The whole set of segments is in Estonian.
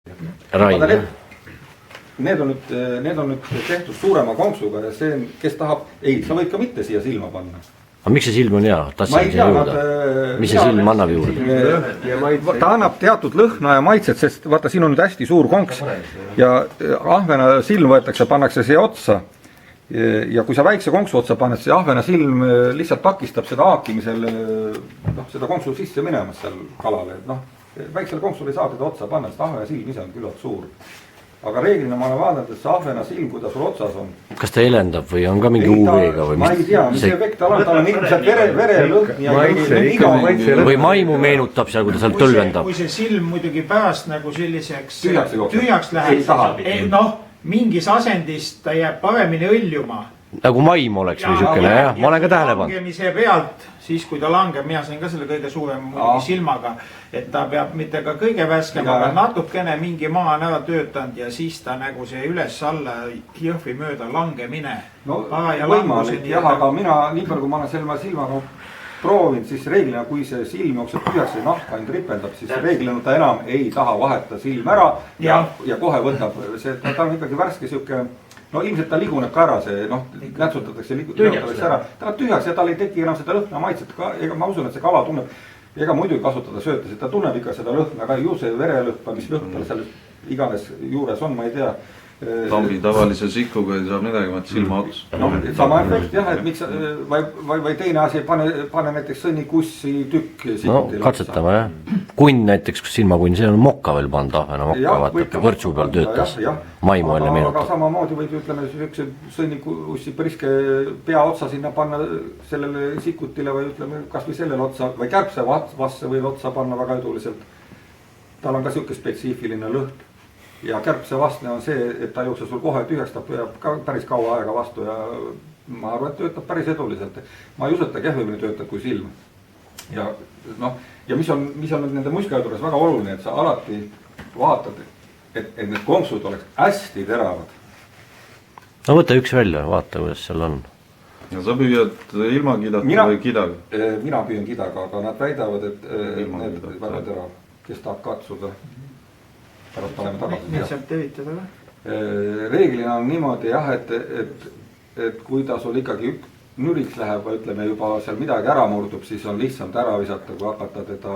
Rain. Need on nüüd tehtud suurema konksuga ja see, kes tahab, ei, sa võid ka mitte siia silma panna. Aga miks see silm on hea? Tahtsin siia juurde. Mis see silm annab juurde? Ta annab teatud lõhna ja maitset, sest vaata, siin on nüüd hästi suur konks ja ahvena silm võetakse, pannakse siia otsa. Ja kui sa väikse konksu otsa paned, see ahvena silm lihtsalt takistab seda haakimisel, seda konksu sisse minemas seal kalale. Väiksele konksule ei saa teda otsa panna, sest ahvena silm ise on küllalt suur. Aga reeglina ma olen vaadanud, et see ahvena silm, kui ta sul otsas on. Kas ta elendab või on ka mingi UV-ga? Ma ei tea, mis efekt tal on ilmselt verelõhn. Või maimu meenutab seal, kui ta seal tõlvendab. Kui see silm muidugi pärast nagu selliseks tühjaks läheb, mingis asendis ta jääb paremini õljuma. Nagu maim oleks või sükene, jah, ma olen ka tähele pannud. Langemise pealt, siis kui ta langeb, mina sain ka selle kõige suurem silmaga, et ta peab mitte ka kõige värskem, aga natukene mingi maa on ära töötanud ja siis ta nagu see üles-alla jõhvi mööda langemine. Võimalik, jah, aga mina, nii palju kui ma olen selle silmaga proovinud, siis reeglina, kui see silm jookseb tühjaks ja nahka ainult ripendab, siis reeglina ta enam ei taha vaheta silm ära ja kohe võtab, ta on ikkagi värske siuke. Ilmselt ta liguneb ka ära, see nätsutatakse ära, ta on tühjaks ja tal ei teki enam seda lõhna maitset, ega ma usun, et see kala tunneb, ega muidugi kasutada söötes, et ta tunneb ikka seda lõhna, aga ju see verelõhna, mis lõhn tal seal iganes juures on, ma ei tea. Tambi tavalise sikuga ei saa midagi, vaat silma ots. Sama efekt jah, et miks, või teine asi, pane näiteks sõnnikussi tükk. Katsetama jah. Kunn näiteks, silmakunn, see on mokka veel pand ahvena mokka, vaata, võrtsu peal töötas. Maimu enne meenutab. Aga samamoodi võid, ütleme, sõnnikussi priske pea otsa sinna panna sellele sikutile või ütleme, kas või sellele otsa või kärbse vasse võid otsa panna väga eduliselt. Tal on ka siuke spetsiifiline lõhn. Ja kärbse vastne on see, et ta jookse sul kohe tühjaks, ta peab ka päris kaua aega vastu ja ma arvan, et töötab päris eduliselt. Ma ei usu, et ta kehvemini töötab kui silm. Ja mis on nende muiskajuures väga oluline, et sa alati vaatad, et need konksud oleks hästi teravad. No võta üks välja, vaata, kuidas seal on. Ja sa püüad ilma kidata või kidaga? Mina püüan kidaga, aga nad väidavad, et need väga terav, kes tahab katsuda. Pärast paneme tagasi. Need saab tevitada või? Reeglina on niimoodi jah, et kui ta sul ikkagi nüriks läheb või ütleme juba seal midagi ära murdub, siis on lihtsalt ära visata, kui hakata teda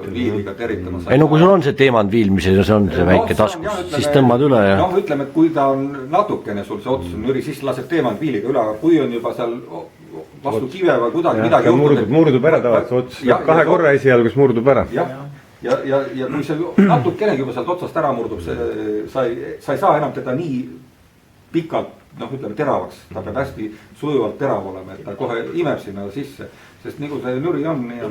viiliga teritama. Ei kui sul on see teemant viilmise ja see on see väike taskus, siis tõmbad üle ja... Ütleme, et kui ta on natukene sul see ots nüri, siis laseb teemant viiliga üle, aga kui on juba seal vastu kive või kuidagi midagi murdub ära tavaliselt ots, kahe korra esialgu, kus murdub ära. Ja kui see natukenegi juba sealt otsast ära murdub, sa ei saa enam teda nii pikalt, ütleme teravaks, ta peab hästi sujuvalt terav olema, et ta kohe imeb sinna sisse, sest nii kui see nüri on, nii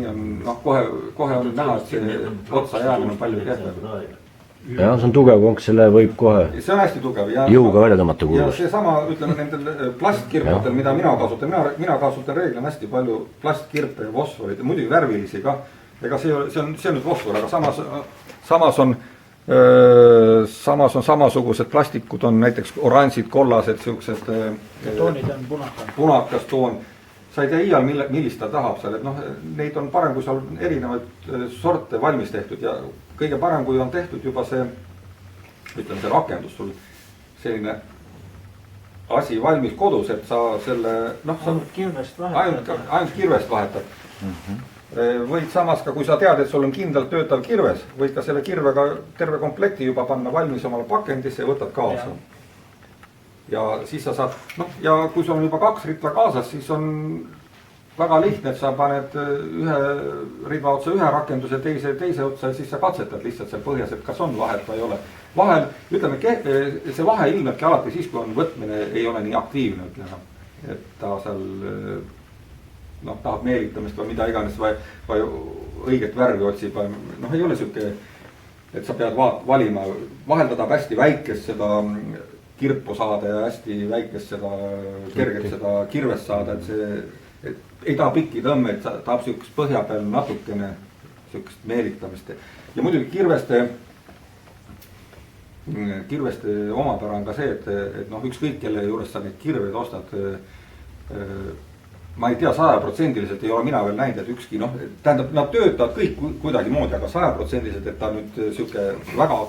on, kohe on näha, et see otsa jäämine on palju kehvem. Ja see on tugev konks, selle võib kohe see on hästi tugev jõuga välja tõmmata kuulus. Ja see sama, ütleme nendel plastkirpetel, mida mina kasutan reeglina hästi palju plastkirpe ja fosforid ja muidugi värvilisi ka. Ega see on nüüd fosfor, aga samas on samasugused plastikud on näiteks oranžid, kollased, siuksed toonid on punakas toon. Sa ei tea iial, millist ta tahab seal, et neid on parem, kui seal on erinevaid sorte valmis tehtud ja kõige parem, kui on tehtud juba see, ütleme see rakendus sul selline asi valmis kodus, et sa selle ainult kirvest vahetad. Võid samas ka, kui sa tead, et sul on kindlalt töötav kirves, võid ka selle kirvega terve komplekti juba panna valmis omale pakendisse ja võtad kaasa. Ja siis sa saad, ja kui sul on juba 2 ritva kaasas, siis on väga lihtne, et sa paned ühe ridva otsa ühe rakenduse, teise otsa ja siis sa katsetad lihtsalt seal põhjas, et kas on vahet või ei ole. Vahel, ütleme, see vahe ilmebki alati siis, kui on võtmine ei ole nii aktiivne, ütleme, et ta seal tahab meelitamist või mida iganes või õiget värvi otsib, ei ole siuke, et sa pead valima, vahel ta tahab hästi väikest seda kirpu saada ja hästi väikest seda kerget seda kirvest saada, et see ei taha pikki tõmme, et tahab siukest põhja peal natukene siukest meelitamist ja muidugi kirveste omapära on ka see, et ükskõik kelle juures sa neid kirveid ostad, ma ei tea, 100% ei ole mina veel näinud, et ükski noh, tähendab, nad töötavad kõik kuidagimoodi, aga 100% et ta nüüd sihuke väga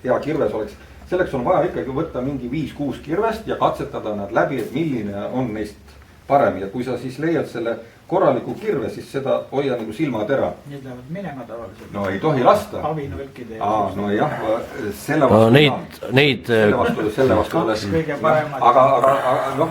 hea kirves oleks. Selleks on vaja ikkagi võtta mingi 5-6 kirvest ja katsetada nad läbi, et milline on neist parem ja kui sa siis leiad selle korraliku kirve, siis seda hoia nagu silmatera. Need lähevad minema tavaliselt. No ei tohi lasta. Avinulkide. No jah, selle vastu. No selle vastu kaks kõige paremad. Aga noh,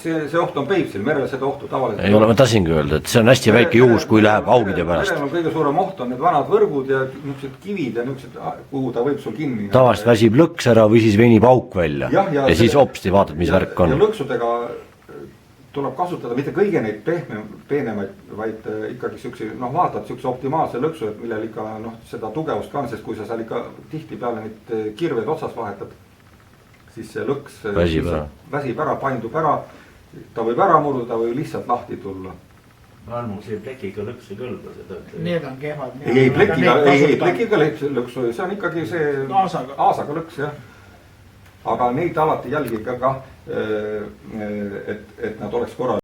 see oht on Peipsil, merel seda ohtu tavaliselt. Ei ole, ma tasingi öelda, et see on hästi väike juhus, kui läheb augide pärast. Merel on kõige suurem oht on need vanad võrgud ja niisugused kivid ja niisugused, kuhu ta võib sul kinni. Tavaliselt väsib lõks ära või siis venib auk välja. Ja siis hopsti vaatad, mis värk on. Ja lõksudega tuleb kasutada mitte kõige neid peenemaid, vaid ikkagi siukse, noh vaatad siukse optimaalse lõksu, et millel ikka noh, seda tugevust ka on, sest kui sa seal ikka tihti peale neid kirved otsas vahetad, siis see lõks väsib ära, paindub ära, ta võib ära murduda, ta võib lihtsalt lahti tulla. Valmu see plekiga lõks ei kõlba seda. Need on kehvad. Ei, plekiga lõksu, see on ikkagi see aasaga lõks, jah. Aga neid alati jälgige ka, et nad oleks korral.